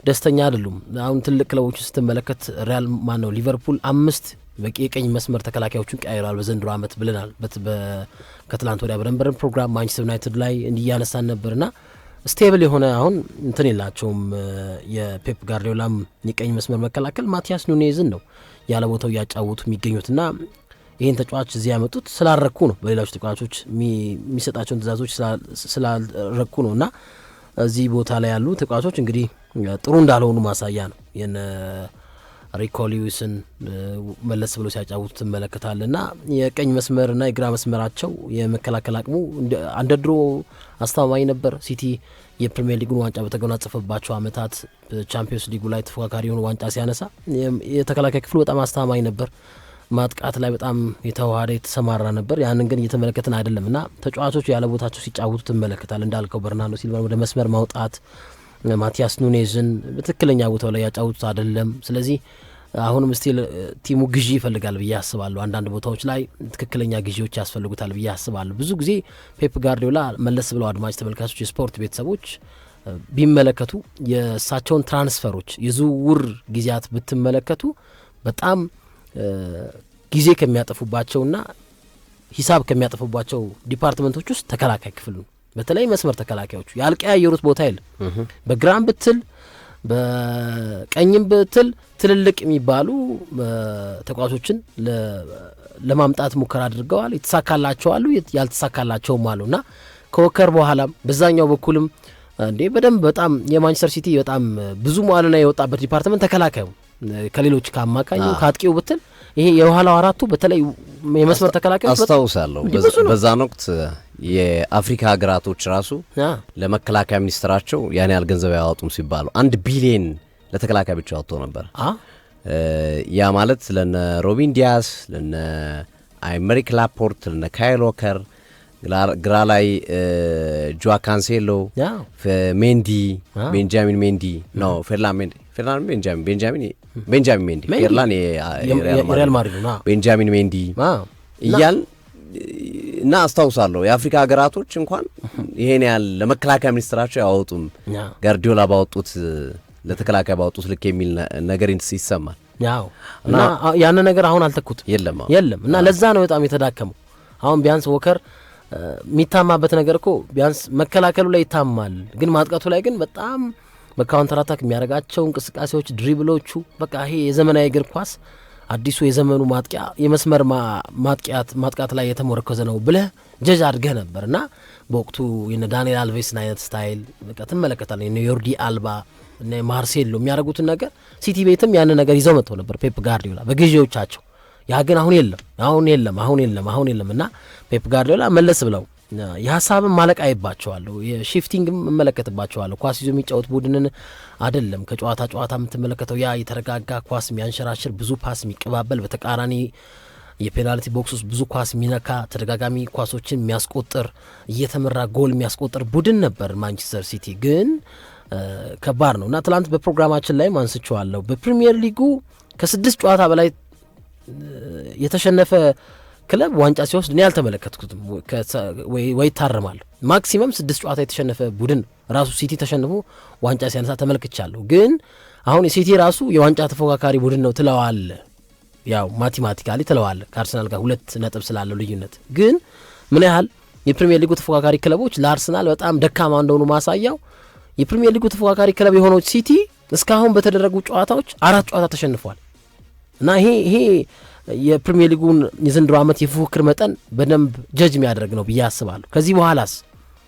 ደስተኛ አይደሉም። አሁን ትልቅ ክለቦችን ስትመለከት ሪያል ሊቨርፑል 5 በቂ የቀኝ መስመር ተከላካዮችን ቀይሯል በዘንድሮ ዓመት ብለናል። ከትላንት ወዲያ በደንበረን ፕሮግራም ማንቸስተር ዩናይትድ ላይ እንዲያነሳን ነበርና ስቴብል የሆነ አሁን እንትን የላቸውም። የፔፕ ጋርዲዮላም የቀኝ መስመር መከላከል ማቲያስ ኑኔዝን ነው ያለ ቦታው እያጫወቱ የሚገኙትና ይህን ተጫዋች እዚህ ያመጡት ስላልረኩ ነው። በሌሎች ተጫዋቾች የሚሰጣቸውን ትእዛዞች ስላልረኩ ነው እና እዚህ ቦታ ላይ ያሉ ተጫዋቾች እንግዲህ ጥሩ እንዳልሆኑ ማሳያ ነው። የነ ሪኮ ሊዊስን መለስ ብሎ ሲያጫውቱ ትመለከታለህ እና የቀኝ መስመርና የግራ መስመራቸው የመከላከል አቅሙ እንደ ድሮ አስተማማኝ ነበር። ሲቲ የፕሪሚየር ሊጉን ዋንጫ በተጎናጸፈባቸው ዓመታት በቻምፒዮንስ ሊጉ ላይ ተፎካካሪ የሆኑ ዋንጫ ሲያነሳ የተከላካይ ክፍሉ በጣም አስተማማኝ ነበር። ማጥቃት ላይ በጣም የተዋሃደ የተሰማራ ነበር። ያንን ግን እየተመለከትን አይደለምና ተጫዋቾቹ ያለ ቦታቸው ሲጫወቱ ትመለከታል። እንዳልከው በርናርዶ ሲልቫን ወደ መስመር ማውጣት፣ ማቲያስ ኑኔዝን በትክክለኛ ቦታው ላይ ያጫውቱት አይደለም። ስለዚህ አሁንም ስቲል ቲሙ ግዢ ይፈልጋል ብዬ አስባለሁ። አንዳንድ ቦታዎች ላይ ትክክለኛ ግዢዎች ያስፈልጉታል ብዬ አስባለሁ። ብዙ ጊዜ ፔፕ ጋርዲዮላ መለስ ብለው አድማጭ ተመልካቾች፣ የስፖርት ቤተሰቦች ቢመለከቱ የእሳቸውን ትራንስፈሮች የዝውውር ጊዜያት ብትመለከቱ በጣም ጊዜ ከሚያጠፉባቸውና ሂሳብ ከሚያጠፉባቸው ዲፓርትመንቶች ውስጥ ተከላካይ ክፍል ነው። በተለይ መስመር ተከላካዮቹ ያልቀያየሩት ቦታ የለም። በግራም ብትል በቀኝም ብትል ትልልቅ የሚባሉ ተጫዋቾችን ለማምጣት ሙከራ አድርገዋል። የተሳካላቸው አሉ፣ ያልተሳካላቸውም አሉና ከወከር በኋላም በዛኛው በኩልም እንዴ በደንብ በጣም የማንቸስተር ሲቲ በጣም ብዙ መዋልና የወጣበት ዲፓርትመንት ተከላካዩ ከሌሎች ከአማካኙ ከአጥቂው ብትል ይሄ የኋላው አራቱ በተለይ የመስመር ተከላካዮች አስታውሳለሁ። በዛን ወቅት የአፍሪካ ሀገራቶች ራሱ ለመከላከያ ሚኒስትራቸው ያን ያህል ገንዘብ ያወጡም ሲባሉ 1 ቢሊዮን ለተከላካይ ብቻ ወጥቶ ነበር። ያ ማለት ለነ ሮቢን ዲያስ፣ ለነ አይመሪክ ላፖርት፣ ለነ ካይል ዎከር፣ ግራ ላይ ጆዋ ካንሴሎ፣ ሜንዲ፣ ቤንጃሚን ሜንዲ ነው ቤንጃሚን ሜንዲ ፌርላን የሪያል ማድሪድ ነው ቤንጃሚን ሜንዲ እያል እና አስታውሳለሁ የአፍሪካ ሀገራቶች እንኳን ይሄን ያህል ለመከላከያ ሚኒስትራቸው ያወጡም ጋርዲዮላ ባወጡት ለተከላካይ ባወጡት ልክ የሚል ነገር ይሰማል። ያው እና ያን ነገር አሁን አልተኩት የለም እና ለዛ ነው በጣም የተዳከመው። አሁን ቢያንስ ወከር የሚታማበት ነገር እኮ ቢያንስ መከላከሉ ላይ ይታማል፣ ግን ማጥቃቱ ላይ ግን በጣም በካውንተር አታክ የሚያደርጋቸው እንቅስቃሴዎች፣ ድሪብሎቹ በቃ ይሄ የዘመናዊ እግር ኳስ አዲሱ የዘመኑ ማጥቂያ የመስመር ማጥቃት ላይ የተሞረከዘ ነው ብለህ ጀጅ አድርገህ ነበር እና በወቅቱ የነ ዳንኤል አልቬስን አይነት ስታይል በቃ ትመለከታለህ። የነ ዮርዲ አልባ እና ማርሴሎ የሚያደርጉትን ነገር ሲቲ ቤትም ያንን ነገር ይዘው መጥተው ነበር ፔፕ ጋርዲዮላ በግዢዎቻቸው። ያ ግን አሁን የለም እና ፔፕ ጋርዲዮላ መለስ ብለው የሀሳብን ማለቅ አይባቸዋለሁ፣ የሺፍቲንግም እመለከትባቸዋለሁ። ኳስ ይዞ የሚጫወት ቡድንን አይደለም ከጨዋታ ጨዋታ የምትመለከተው ያ የተረጋጋ ኳስ የሚያንሸራሽር ብዙ ፓስ የሚቀባበል በተቃራኒ የፔናልቲ ቦክስ ውስጥ ብዙ ኳስ የሚነካ ተደጋጋሚ ኳሶችን የሚያስቆጥር እየተመራ ጎል የሚያስቆጥር ቡድን ነበር ማንቸስተር ሲቲ። ግን ከባድ ነው እና ትላንት በፕሮግራማችን ላይ አንስቼዋለሁ። በፕሪሚየር ሊጉ ከ6 ጨዋታ በላይ የተሸነፈ ክለብ ዋንጫ ሲወስድ እኔ አልተመለከትኩትም። ወይ ታረማለሁ። ማክሲመም 6 ጨዋታ የተሸነፈ ቡድን ራሱ ሲቲ ተሸንፎ ዋንጫ ሲያነሳ ተመልክቻለሁ። ግን አሁን የሲቲ ራሱ የዋንጫ ተፎካካሪ ቡድን ነው ትለዋል፣ ያው ማቴማቲካሊ ትለዋል ከአርሰናል ጋር 2 ነጥብ ስላለው ልዩነት። ግን ምን ያህል የፕሪሚየር ሊጉ ተፎካካሪ ክለቦች ለአርሰናል በጣም ደካማ እንደሆኑ ማሳያው የፕሪሚየር ሊጉ ተፎካካሪ ክለብ የሆነው ሲቲ እስካሁን በተደረጉ ጨዋታዎች 4 ጨዋታ ተሸንፏል እና ይሄ የፕሪሚየር ሊጉን የዘንድሮ ዓመት የፉክክር መጠን በደንብ ጀጅ የሚያደርግ ነው ብዬ አስባለሁ። ከዚህ በኋላስ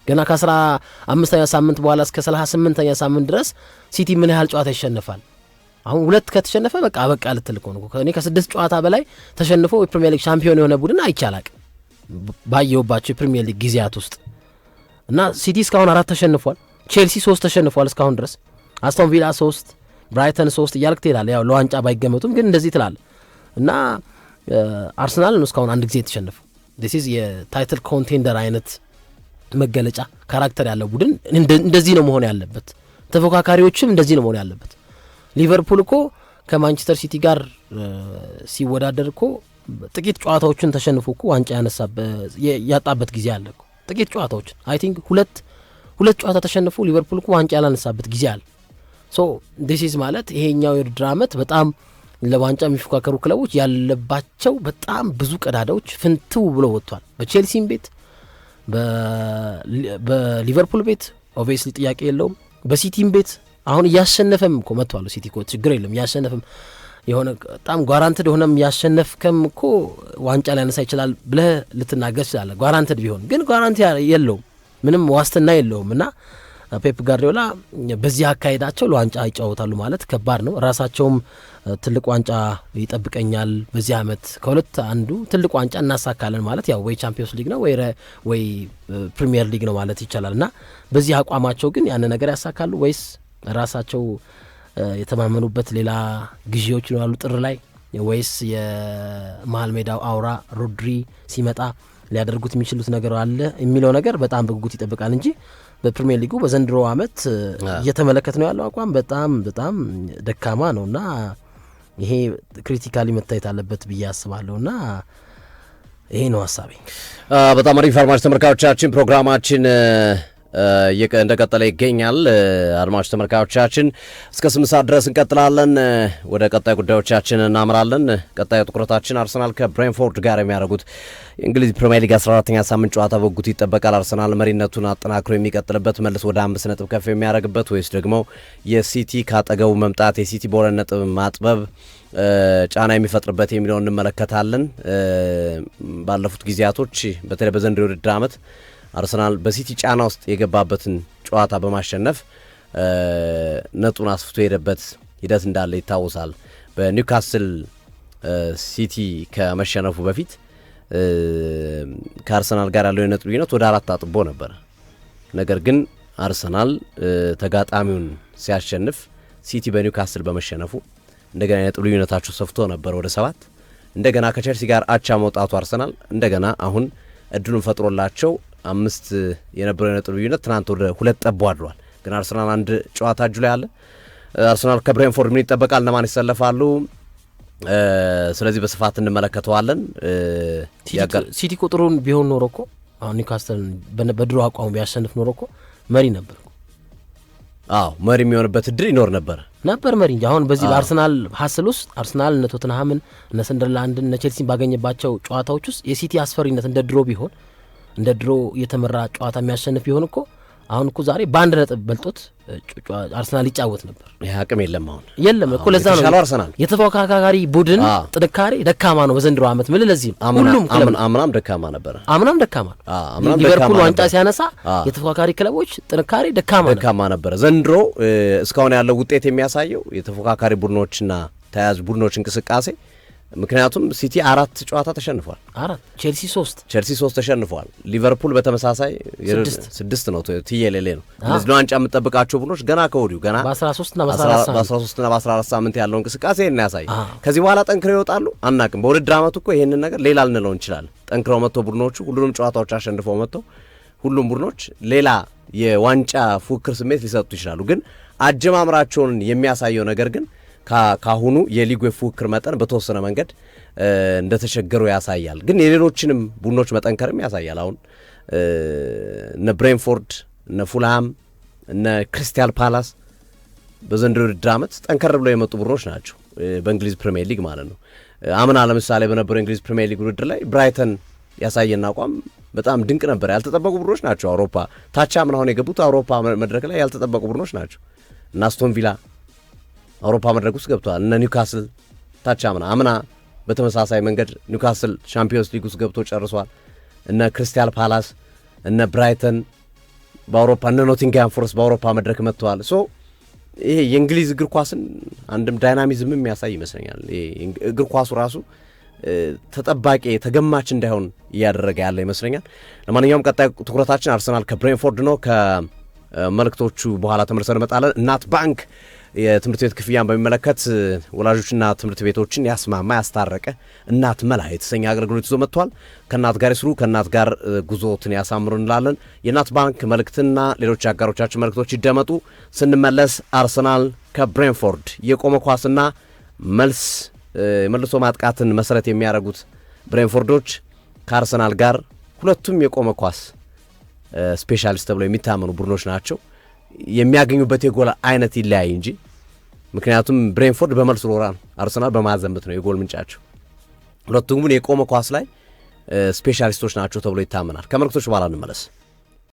ገና ከ15ኛ ሳምንት በኋላ እስከ 38ኛ ሳምንት ድረስ ሲቲ ምን ያህል ጨዋታ ይሸነፋል? አሁን 2 ከተሸነፈ በቃ ልትል እኮ ነው። እኔ ከ6 ጨዋታ በላይ ተሸንፎ የፕሪሚየር ሊግ ሻምፒዮን የሆነ ቡድን አይቻላቅ ባየሁባቸው የፕሪሚየር ሊግ ጊዜያት ውስጥ እና ሲቲ እስካሁን 4 ተሸንፏል። ቼልሲ 3 ተሸንፏል እስካሁን ድረስ፣ አስቶን ቪላ 3፣ ብራይተን 3 እያልክ ትሄዳለህ። ያው ለዋንጫ ባይገመቱም ግን እንደዚህ ትላለህ እና አርሰናል ነው እስካሁን 1 ጊዜ የተሸነፈው። ዲስ የታይትል ኮንቴንደር አይነት መገለጫ ካራክተር ያለው ቡድን እንደዚህ ነው መሆን ያለበት። ተፎካካሪዎችም እንደዚህ ነው መሆን ያለበት። ሊቨርፑል እኮ ከማንቸስተር ሲቲ ጋር ሲወዳደር እኮ ጥቂት ጨዋታዎችን ተሸንፎ እኮ ዋንጫ ያጣበት ጊዜ አለ እኮ። ጥቂት ጨዋታዎችን አይ ቲንክ ሁለት ጨዋታ ተሸንፎ ሊቨርፑል እኮ ዋንጫ ያላነሳበት ጊዜ አለ። ሶ ዲስ ማለት ይሄኛው የውድድር ዓመት በጣም ለዋንጫ የሚፎካከሩ ክለቦች ያለባቸው በጣም ብዙ ቀዳዳዎች ፍንትው ብሎ ወጥቷል። በቼልሲም ቤት በሊቨርፑል ቤት ኦብቪየስሊ ጥያቄ የለውም። በሲቲም ቤት አሁን እያሸነፈም እኮ መጥቷል። ሲቲ እኮ ችግር የለም እያሸነፈም የሆነ በጣም ጓራንትድ የሆነም እያሸነፍከም እኮ ዋንጫ ሊያነሳ ይችላል ብለህ ልትናገር ትችላለህ። ጓራንትድ ቢሆን ግን ጓራንቲ የለውም፣ ምንም ዋስትና የለውም እና ፔፕ ጋርዲዮላ በዚህ አካሄዳቸው ለዋንጫ ይጫወታሉ ማለት ከባድ ነው። ራሳቸውም ትልቅ ዋንጫ ይጠብቀኛል በዚህ ዓመት ከሁለት አንዱ ትልቅ ዋንጫ እናሳካለን ማለት ያው ወይ ቻምፒዮንስ ሊግ ነው ወይ ፕሪሚየር ሊግ ነው ማለት ይቻላል እና በዚህ አቋማቸው ግን ያን ነገር ያሳካሉ ወይስ ራሳቸው የተማመኑበት ሌላ ግዢዎች ይኖራሉ ጥር ላይ ወይስ የመሀል ሜዳው አውራ ሮድሪ ሲመጣ ሊያደርጉት የሚችሉት ነገር አለ የሚለው ነገር በጣም በጉጉት ይጠብቃል እንጂ በፕሪሚየር ሊጉ በዘንድሮ ዓመት እየተመለከት ነው ያለው አቋም በጣም በጣም ደካማ ነውና ይሄ ክሪቲካሊ መታየት አለበት ብዬ አስባለሁና ይሄ ነው ሀሳቤ። በጣም አሪፍ አድማጭ ተመልካቾቻችን ፕሮግራማችን እንደቀጠለ ይገኛል። አድማጭ ተመልካቾቻችን እስከ 8 ሰዓት ድረስ እንቀጥላለን። ወደ ቀጣይ ጉዳዮቻችን እናምራለን። ቀጣዩ ትኩረታችን አርሰናል ከብሬንፎርድ ጋር የሚያደርጉት የእንግሊዝ ፕሪሚየር ሊግ 14ኛ ሳምንት ጨዋታ በጉጉት ይጠበቃል። አርሰናል መሪነቱን አጠናክሮ የሚቀጥልበት መልስ ወደ 5 ነጥብ ከፍ የሚያደርግበት ወይስ ደግሞ የሲቲ ካጠገቡ መምጣት የሲቲ በሁለት ነጥብ ማጥበብ ጫና የሚፈጥርበት የሚለውን እንመለከታለን። ባለፉት ጊዜያቶች በተለይ በዘንድሮ የውድድር ዓመት አርሰናል በሲቲ ጫና ውስጥ የገባበትን ጨዋታ በማሸነፍ ነጡን አስፍቶ የሄደበት ሂደት እንዳለ ይታወሳል። በኒውካስል ሲቲ ከመሸነፉ በፊት ከአርሰናል ጋር ያለው የነጥብ ልዩነት ወደ 4 አጥቦ ነበር። ነገር ግን አርሰናል ተጋጣሚውን ሲያሸንፍ ሲቲ በኒውካስል በመሸነፉ እንደገና የነጥብ ልዩነታቸው ሰፍቶ ነበር ወደ 7። እንደገና ከቸልሲ ጋር አቻ መውጣቱ አርሰናል እንደገና አሁን እድሉን ፈጥሮላቸው 5 የነበረው የነጥብ ልዩነት ትናንት ወደ 2 ጠቦ አድሯል። ግን አርሰናል አንድ ጨዋታ እጁ ላይ አለ። አርሰናል ከብሬንፎርድ ምን ይጠበቃል? እነማን ይሰለፋሉ? ስለዚህ በስፋት እንመለከተዋለን። ሲቲ ቁጥሩን ቢሆን ኖሮ እኮ አሁን ኒውካስትል በድሮ አቋሙ ቢያሸንፍ ኖሮ እኮ መሪ ነበር። መሪ የሚሆንበት እድል ይኖር ነበር መሪ እንጂ አሁን በዚህ በአርሰናል ሀስል ውስጥ አርሰናል እነ ቶተንሃምን እነ ሰንደርላንድን እነ ቼልሲን ባገኘባቸው ጨዋታዎች ውስጥ የሲቲ አስፈሪነት እንደ ድሮ ቢሆን እንደ ድሮ የተመራ ጨዋታ የሚያሸንፍ ቢሆን እኮ አሁን እኮ ዛሬ በአንድ ነጥብ በልጦት አርሰናል ይጫወት ነበር። ይህ አቅም የለም አሁን የለም እኮ ለዛ ነው አርሰናል የተፎካካሪ ቡድን ጥንካሬ ደካማ ነው በዘንድሮ ዓመት። ምን ለዚህ ሁሉም አምናም ደካማ ነበር። አምናም ደካማ ነው። ሊቨርፑል ዋንጫ ሲያነሳ የተፎካካሪ ክለቦች ጥንካሬ ደካማ ነበር። ዘንድሮ እስካሁን ያለው ውጤት የሚያሳየው የተፎካካሪ ቡድኖችና ተያያዥ ቡድኖች እንቅስቃሴ ምክንያቱም ሲቲ 4 ጨዋታ ተሸንፏል። ቼልሲ 3 ተሸንፏል። ሊቨርፑል በተመሳሳይ 6 ነው። ትየሌሌ ነው። እነዚህ ዋንጫ የምጠብቃቸው ቡድኖች ገና ከወዲሁ ገና በ13 እና በ14 ሳምንት ያለው እንቅስቃሴ ይሄን ያሳይ። ከዚህ በኋላ ጠንክረው ይወጣሉ አናቅም። በውድድር ዓመቱ እኮ ይሄንን ነገር ሌላ ልንለው እንችላለን። ጠንክረው መጥቶ ቡድኖቹ ሁሉንም ጨዋታዎች አሸንፈው መጥተው ሁሉም ቡድኖች ሌላ የዋንጫ ፉክክር ስሜት ሊሰጡ ይችላሉ። ግን አጀማምራቸውን የሚያሳየው ነገር ግን ካሁኑ የሊጉ የፉክክር መጠን በተወሰነ መንገድ እንደተቸገሩ ያሳያል። ግን የሌሎችንም ቡድኖች መጠንከርም ያሳያል። አሁን እነ ብሬንፎርድ፣ እነ ፉልሃም፣ እነ ክሪስታል ፓላስ በዘንድሮ ውድድር ዓመት ጠንከር ብለው የመጡ ቡድኖች ናቸው በእንግሊዝ ፕሪሚየር ሊግ ማለት ነው። አምና ለምሳሌ በነበረው እንግሊዝ ፕሪሚየር ሊግ ውድድር ላይ ብራይተን ያሳየና አቋም በጣም ድንቅ ነበር። ያልተጠበቁ ቡድኖች ናቸው። አውሮፓ ታቻ ምን አሁን የገቡት አውሮፓ መድረክ ላይ ያልተጠበቁ ቡድኖች ናቸው። እና አስቶን ቪላ አውሮፓ መድረክ ውስጥ ገብተዋል። እነ ኒውካስል ታቻ አምና በተመሳሳይ መንገድ ኒውካስል ቻምፒዮንስ ሊግ ውስጥ ገብቶ ጨርሷል። እነ ክሪስታል ፓላስ፣ እነ ብራይተን በአውሮፓ እነ ኖቲንግሃም ፎረስት በአውሮፓ መድረክ መጥተዋል። ይሄ የእንግሊዝ እግር ኳስን አንድም ዳይናሚዝም የሚያሳይ ይመስለኛል። እግር ኳሱ ራሱ ተጠባቂ ተገማች እንዳይሆን እያደረገ ያለ ይመስለኛል። ለማንኛውም ቀጣይ ትኩረታችን አርሰናል ከብሬንፎርድ ነው። ከመልእክቶቹ በኋላ ተመልሰን እንመጣለን። እናት ባንክ የትምህርት ቤት ክፍያን በሚመለከት ወላጆችና ትምህርት ቤቶችን ያስማማ ያስታረቀ እናት መላ የተሰኘ አገልግሎት ይዞ መጥቷል። ከእናት ጋር ይስሩ፣ ከእናት ጋር ጉዞትን ያሳምሩ እንላለን። የእናት ባንክ መልእክትና ሌሎች አጋሮቻችን መልእክቶች ይደመጡ። ስንመለስ አርሰናል ከብሬንፎርድ የቆመ ኳስና መልሶ ማጥቃትን መሰረት የሚያደርጉት ብሬንፎርዶች ከአርሰናል ጋር ሁለቱም የቆመ ኳስ ስፔሻሊስት ተብለው የሚታመኑ ቡድኖች ናቸው። የሚያገኙበት የጎል አይነት ይለያይ እንጂ ምክንያቱም ብሬንፎርድ በመልስ ሮራ ነው፣ አርሰናል በማዘምት ነው የጎል ምንጫቸው። ሁለቱም ግን የቆመ ኳስ ላይ ስፔሻሊስቶች ናቸው ተብሎ ይታመናል። ከመልእክቶች በኋላ እንመለስ።